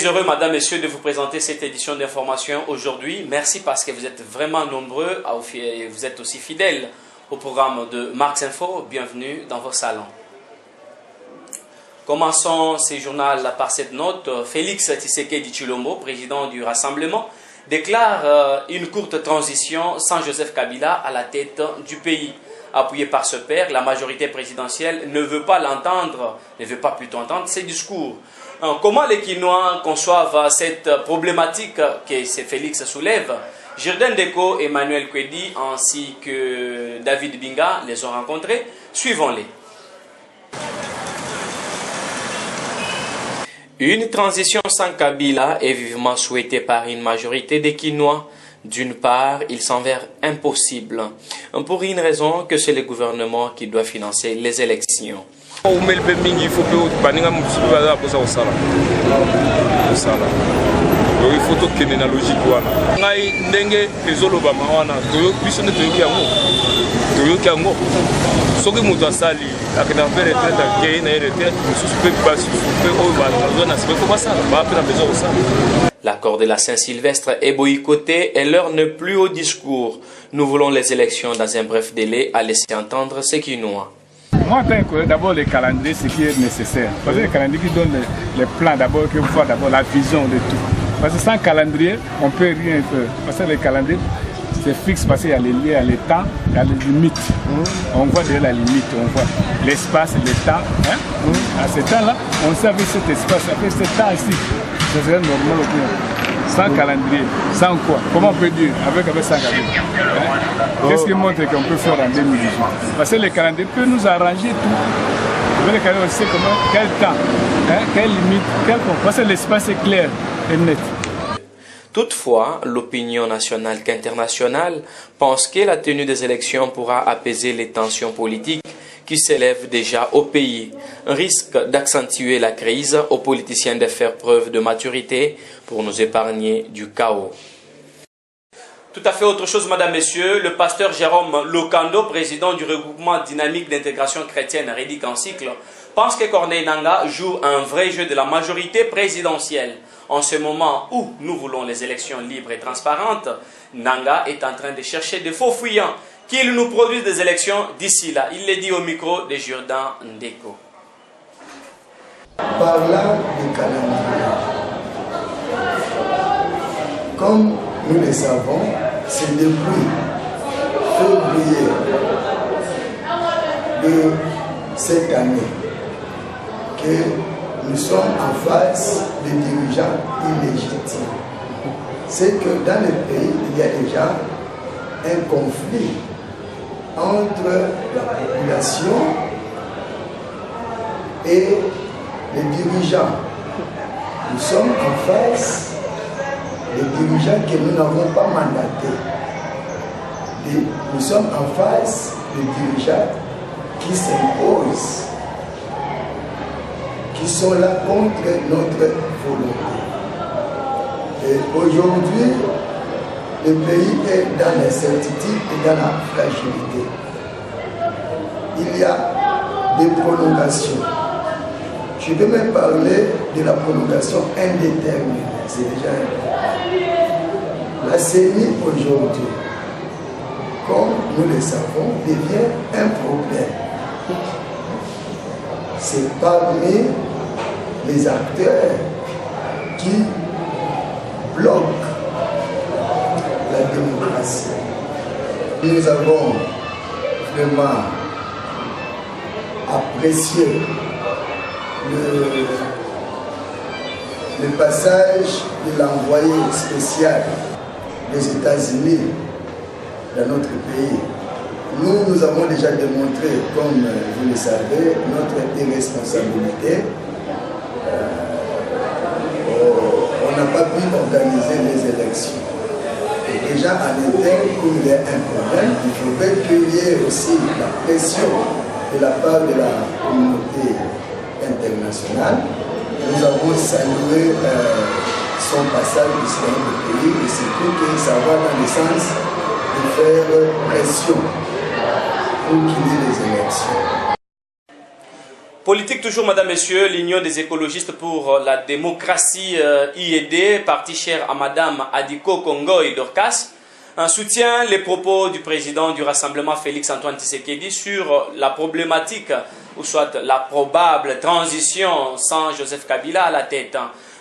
très heureux, madame, messieurs, de vous présenter cette édition d'information aujourd'hui. Merci parce que vous êtes vraiment nombreux, vous êtes aussi fidèles au programme de Marx Info. Bienvenue dans vos salons. Commençons ce journal par cette note. Félix Tshisekedi Tshilombo, président du Rassemblement, déclare une courte transition sans Joseph Kabila à la tête du pays. Appuyé par ce père, la majorité présidentielle ne veut pas l'entendre, ne veut pas plutôt entendre ses discours. Comment les Kinois conçoivent cette problématique que Félix soulève? Jirden Deko, Emmanuel Kwedi ainsi que David Binga les ont rencontrés. Suivons-les. Une transition sans Kabila est vivement souhaitée par une majorité des Kinois. D'une part, il s'avère impossible, pour une raison que c'est le gouvernement qui doit financer les élections. Il faut que la logique L'accord de la Saint-Sylvestre est boycotté et l'heure n'est plus au discours. Nous voulons les élections dans un bref délai à laisser entendre ce qui noie. Moi, d'abord les calendriers, ce qui est nécessaire. Parce que les calendriers qui donnent les plans, d'abord, qu'il faut d'abord la vision de tout. Parce que sans calendrier, on ne peut rien faire. Parce que les calendriers, c'est fixe parce qu'il y a les liens, il y a les temps, il y a les limites. On voit déjà la limite, on voit l'espace, le temps. Hein? À ce temps-là, on sait avec cet espace, avec ce temps-ci, ce serait normal au plus. Sans calendrier, sans quoi? Comment on peut dire avec sans calendrier? Hein? Qu'est-ce qui montre qu'on peut faire en 2018? Parce que le calendrier peut nous arranger tout. Le calendrier, on sait comment, quel temps, hein? Quelle limite, parce que l'espace est clair et net. Toutefois, l'opinion nationale qu'internationale pense que la tenue des élections pourra apaiser les tensions politiques qui s'élèvent déjà au pays. Un risque d'accentuer la crise aux politiciens de faire preuve de maturité pour nous épargner du chaos. Tout à fait autre chose, madame, messieurs. Le pasteur Jérôme Lokando, président du regroupement dynamique d'intégration chrétienne Rédic en cycle, pense que Corneille Nangaa joue un vrai jeu de la majorité présidentielle. En ce moment où nous voulons les élections libres et transparentes, Nangaa est en train de chercher des faux fuyants qu'il nous produise des élections d'ici là. Il l'a dit au micro de Jourdan Ndeko. Parlant de calendrier, comme nous le savons, c'est depuis février de cette année que nous sommes en face de dirigeants illégitimes. C'est que dans le pays, il y a déjà un conflit entre la population et les dirigeants. Nous sommes en face des dirigeants que nous n'avons pas mandatés. Nous sommes en face des dirigeants qui s'imposent, qui sont là contre notre volonté. Et aujourd'hui, le pays est dans l'incertitude et dans la fragilité. Il y a des prolongations. Je vais même parler de la prolongation indéterminée. C'est déjà un... La CENI aujourd'hui, comme nous le savons, devient un problème. C'est parmi les acteurs qui bloquent la démocratie. Nous avons vraiment apprécié le passage de l'envoyé spécial des États-Unis dans notre pays. Nous avons déjà démontré, comme vous le savez, notre irresponsabilité. On n'a pas pu organiser les élections. Et déjà en interne, comme il y a un problème, il faudrait qu'il y ait aussi la pression de la part de la communauté internationale. Nous avons salué son passage ici dans notre pays et surtout que ça va dans le sens de faire pression pour qu'il y ait les élections. Politique toujours, madame, messieurs, l'Union des écologistes pour la démocratie IED, parti cher à madame Adiko Kongoy Dorcas, soutient les propos du président du Rassemblement Félix-Antoine Tshisekedi sur la problématique, ou soit la probable transition sans Joseph Kabila à la tête.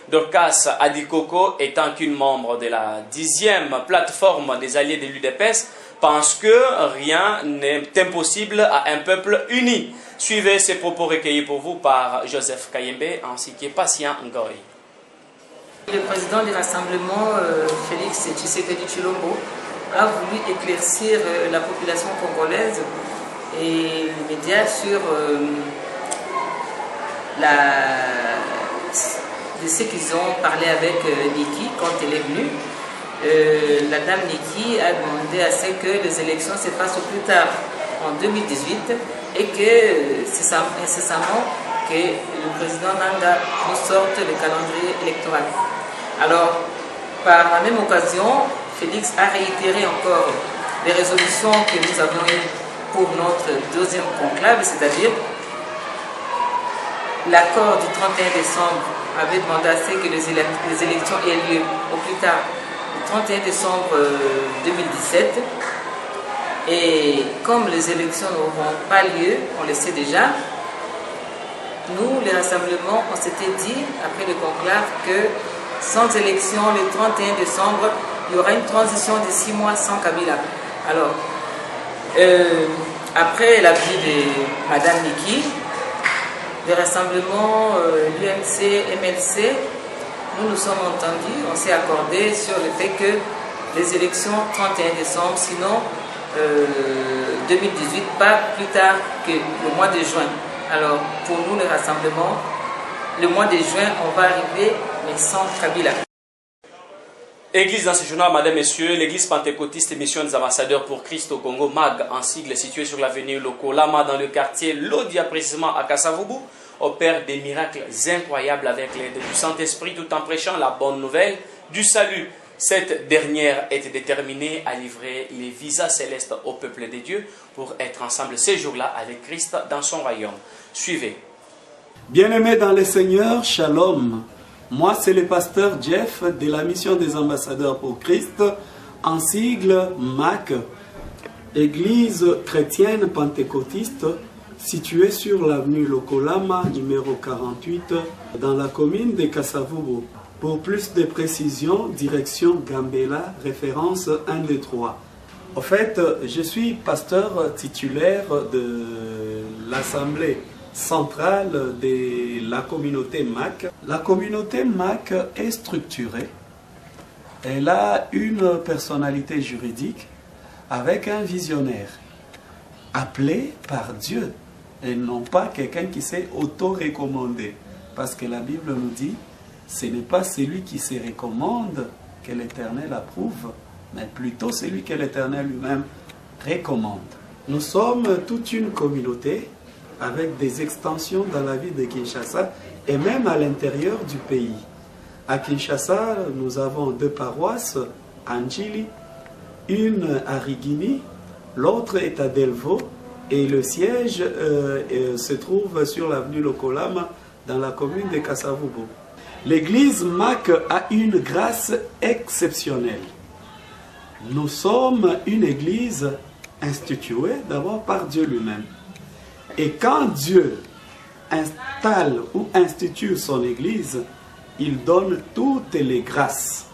Dorcas Adikoko, étant qu'une membre de la 10e plateforme des alliés de l'UDPS, pense que rien n'est impossible à un peuple uni. Suivez ces propos recueillis pour vous par Joseph Kayembe ainsi que Patient Ngoy. Le président du Rassemblement, Félix Tshisekedi Tshilombo, a voulu éclaircir la population congolaise et les médias sur de ce qu'ils ont parlé avec Niki quand elle est venue. La dame Niki a demandé à ce que les élections se fassent au plus tard en 2018 et que c'est incessamment que le président Nanga nous sorte le calendrier électoral. Alors, par la même occasion, Félix a réitéré encore les résolutions que nous avions eues pour notre deuxième conclave, c'est-à-dire l'accord du 31 décembre avait demandé à ce que les élections aient lieu au plus tard le 31 décembre 2017. Et comme les élections n'auront pas lieu, on le sait déjà, nous, les rassemblements, on s'était dit, après le conclave, que sans élection, le 31 décembre, il y aura une transition de 6 mois sans Kabila. Alors, après l'avis de Madame Niki, le rassemblement, l'UMC, MLC, nous nous sommes entendus, on s'est accordé sur le fait que les élections 31 décembre, sinon 2018, pas plus tard que le mois de juin. Alors, pour nous, le rassemblement, le mois de juin, on va arriver, mais sans Kabila. Église dans ce journal, madame, messieurs, l'église pentecôtiste Mission des ambassadeurs pour Christ au Congo, MAG, en sigle, située sur l'avenue Lokolama, dans le quartier Lodia, précisément à Kasavubu, opère des miracles incroyables avec l'aide du Saint-Esprit, tout en prêchant la bonne nouvelle du salut. Cette dernière est déterminée à livrer les visas célestes au peuple de Dieu pour être ensemble ces jours-là avec Christ dans son royaume. Suivez. Bien-aimés dans le Seigneur, Shalom. Moi, c'est le pasteur Jeff de la Mission des ambassadeurs pour Christ, en sigle MAC, Église chrétienne pentecôtiste, située sur l'avenue Lokolama, numéro 48, dans la commune de Kasavubu. Pour plus de précisions, direction Gambela, référence 1, 2, 3. En fait, je suis pasteur titulaire de l'Assemblée centrale de la communauté MAC. La communauté MAC est structurée. Elle a une personnalité juridique avec un visionnaire appelé par Dieu et non pas quelqu'un qui s'est auto-recommandé. Parce que la Bible nous dit, ce n'est pas celui qui se recommande que l'Éternel approuve, mais plutôt celui que l'Éternel lui-même recommande. Nous sommes toute une communauté avec des extensions dans la ville de Kinshasa et même à l'intérieur du pays. À Kinshasa, nous avons 2 paroisses, à Njili, une à Rigini, l'autre est à Delvaux et le siège se trouve sur l'avenue Lokolama dans la commune de Kasavubu. L'église MAC a une grâce exceptionnelle. Nous sommes une église instituée d'abord par Dieu lui-même. Et quand Dieu installe ou institue son église, il donne toutes les grâces.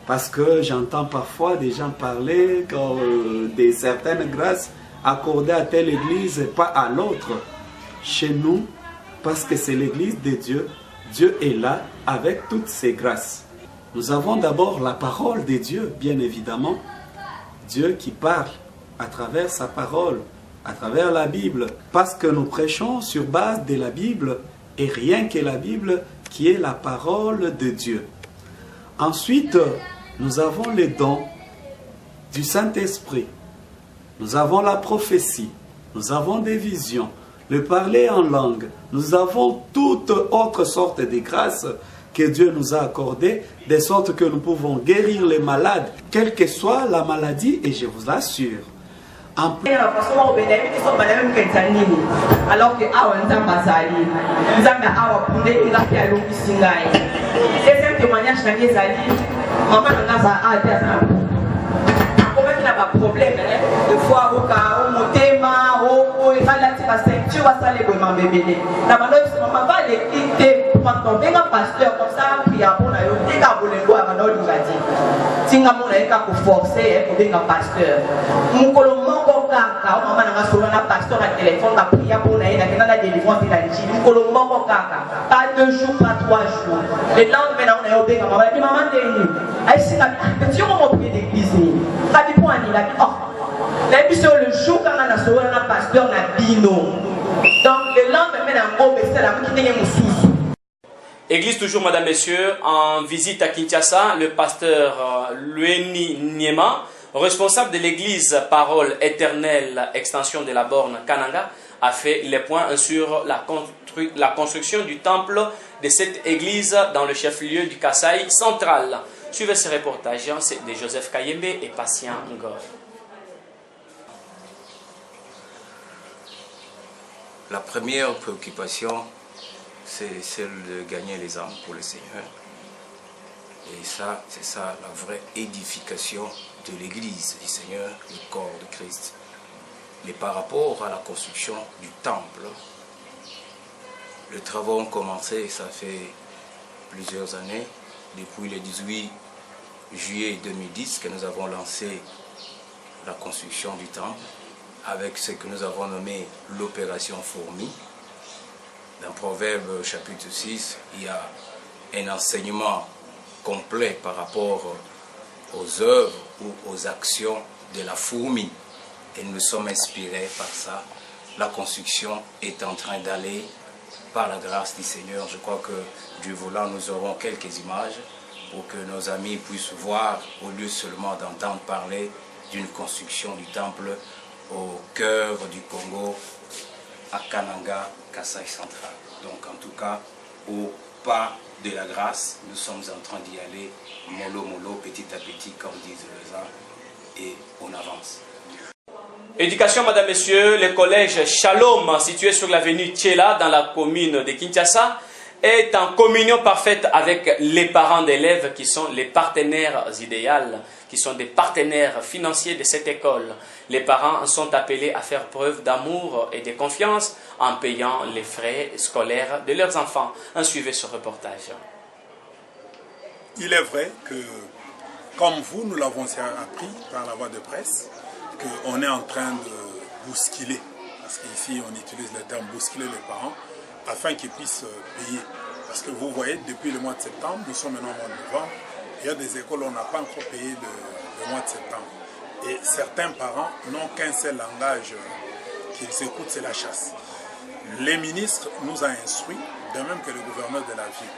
Parce que j'entends parfois des gens parler de certaines grâces accordées à telle église et pas à l'autre. Chez nous, parce que c'est l'église de Dieu, Dieu est là avec toutes ses grâces. Nous avons d'abord la parole de Dieu, bien évidemment. Dieu qui parle à travers sa parole, à travers la Bible. Parce que nous prêchons sur base de la Bible et rien que la Bible qui est la parole de Dieu. Ensuite, nous avons les dons du Saint-Esprit. Nous avons la prophétie. Nous avons des visions. Le parler en langue. Nous avons toute autre sorte de grâces que Dieu nous a accordées, de sorte que nous pouvons guérir les malades, quelle que soit la maladie, et je vous assure, En plus, alors que deuxième témoignage, maman n'a pas problème de fois au cas au motema au égalati la ceinture va ça les maman bébé la maman maman va les quitter quand on vient pasteur comme ça puis à mon ayo dès qu'à voler loi maman lui va dire tinga mon ayo qu'à forcer pour venir pasteur mon colombo kaka maman n'a pas na pasteur à téléphone à prier pour na na délivrance de la Jésus mon colombo kaka pas 2 jours pas 3 jours le lendemain on ayo bien maman dit maman t'es nul ai si la petit on va prier d'église il a dit, oh, le jour quand on a sauvé un pasteur, on a bino. Donc, le lendemain, on a c'est la qui est sous. Église toujours, mesdames, messieurs, en visite à Kinshasa, le pasteur Lueni Niema, responsable de l'église Parole Éternelle, extension de la borne Kananga, a fait les points sur la construction du temple de cette église dans le chef-lieu du Kasaï central. Suivez ce reportage, c'est de Joseph Kayembe et Patient Ngor. La première préoccupation, c'est celle de gagner les âmes pour le Seigneur. Et ça, c'est ça la vraie édification de l'Église du Seigneur, le corps de Christ. Mais par rapport à la construction du temple, les travaux ont commencé, ça fait plusieurs années, depuis le 18 juillet 2010 que nous avons lancé la construction du temple avec ce que nous avons nommé l'opération Fourmi. Dans Proverbe chapitre 6, il y a un enseignement complet par rapport aux œuvres ou aux actions de la fourmi. Et nous sommes inspirés par ça. La construction est en train d'aller par la grâce du Seigneur. Je crois que Dieu voulant, nous aurons quelques images pour que nos amis puissent voir, au lieu seulement d'entendre parler d'une construction du temple au cœur du Congo, à Kananga, Kasaï central. Donc en tout cas, au pas de la grâce, nous sommes en train d'y aller, mollo mollo, petit à petit, comme disent les uns, et on avance. Éducation, mesdames, messieurs, le collège Shalom, situé sur l'avenue Tchela, dans la commune de Kinshasa, est en communion parfaite avec les parents d'élèves qui sont les partenaires idéaux, qui sont des partenaires financiers de cette école. Les parents sont appelés à faire preuve d'amour et de confiance en payant les frais scolaires de leurs enfants. Suivez ce reportage. Il est vrai que, comme vous, nous l'avons appris par la voie de presse, qu'on est en train de bousculer, parce qu'ici on utilise le terme bousculer les parents, afin qu'ils puissent payer. Parce que vous voyez, depuis le mois de septembre, nous sommes maintenant au mois de novembre, il y a des écoles où on n'a pas encore payé le mois de septembre. Et certains parents n'ont qu'un seul langage qu'ils écoutent, c'est la chasse. Les ministres nous ont instruits, de même que le gouverneur de la ville.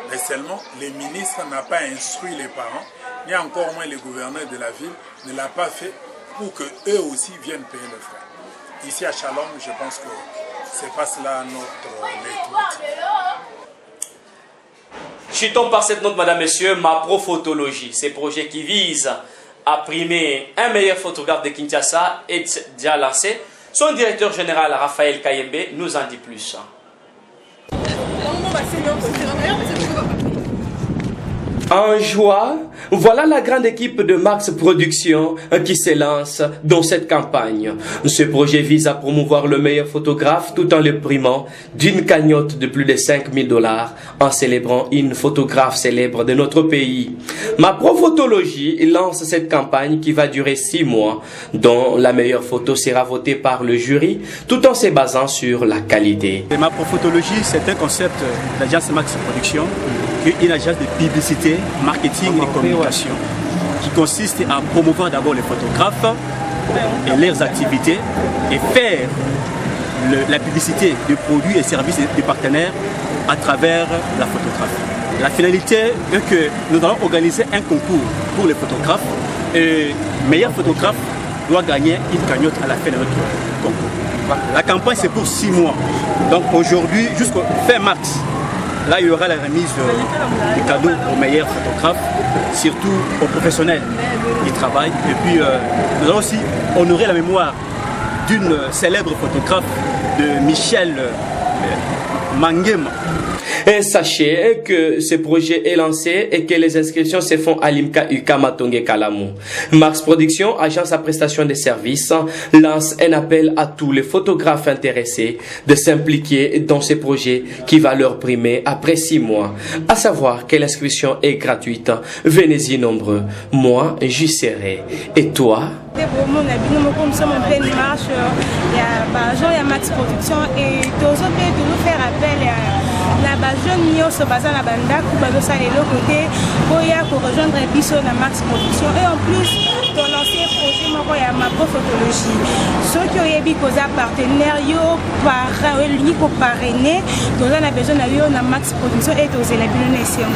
Mais seulement, les ministres n'ont pas instruit les parents, ni encore moins le gouverneur de la ville ne l'a pas fait pour qu'eux aussi viennent payer le frais. Ici à Shalom, je pense que c'est pas cela notre leitmotiv. Chutons par cette note, madame, messieurs, ma prophotologie. Ces projets qui visent à primer un meilleur photographe de Kinshasa est déjà lancé. Son directeur général, Raphaël Kayembe, nous en dit plus. En joie, voilà la grande équipe de Max Productions qui se lance dans cette campagne. Ce projet vise à promouvoir le meilleur photographe tout en le primant d'une cagnotte de plus de 5 000 $ en célébrant une photographe célèbre de notre pays. Ma Prophotologie lance cette campagne qui va durer 6 mois, dont la meilleure photo sera votée par le jury tout en se basant sur la qualité. Ma Prophotologie, c'est un concept d'agence Max Productions, une agence de publicité, marketing et communication qui consiste à promouvoir d'abord les photographes et leurs activités et faire la publicité de produits et services des partenaires à travers la photographie. La finalité est que nous allons organiser un concours pour les photographes et le meilleur photographe doit gagner une cagnotte à la fin de notre concours. La campagne c'est pour 6 mois. Donc aujourd'hui jusqu'au fin mars, Là, il y aura la remise des cadeaux aux meilleurs photographes, surtout aux professionnels qui travaillent. Et puis, nous allons aussi honorer la mémoire d'une célèbre photographe de Michel Mangema. Et sachez que ce projet est lancé et que les inscriptions se font à l'IMCA UCA Matonge Kalamou. Mars Production, agence à prestation de services, lance un appel à tous les photographes intéressés de s'impliquer dans ce projet qui va leur primer après 6 mois. À savoir que l'inscription est gratuite. Venez-y nombreux. Moi, j'y serai. Et toi? Nous sommes en pleine marche, il y a Max Production et nous faire appel à jeunes qui sont basés à Banda, qui sont allés de l'autre côté pour rejoindre Bisso dans Max Production. Et en plus, dans l'ancien projet, il y a ma photographie. Ceux qui ont besoin de partenaires, pour parrainer, nous avons besoin de Max Production et de la nation.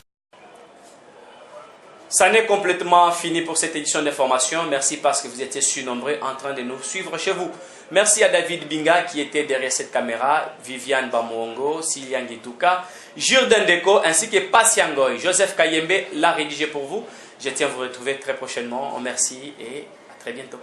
Ça n'est complètement fini pour cette édition d'information. Merci parce que vous étiez si nombreux en train de nous suivre chez vous. Merci à David Binga qui était derrière cette caméra, Viviane Bamongo, Silian Gituka, Jourdain Deco ainsi que Patiangoy. Joseph Kayembe l'a rédigé pour vous. Je tiens à vous retrouver très prochainement. Merci et à très bientôt.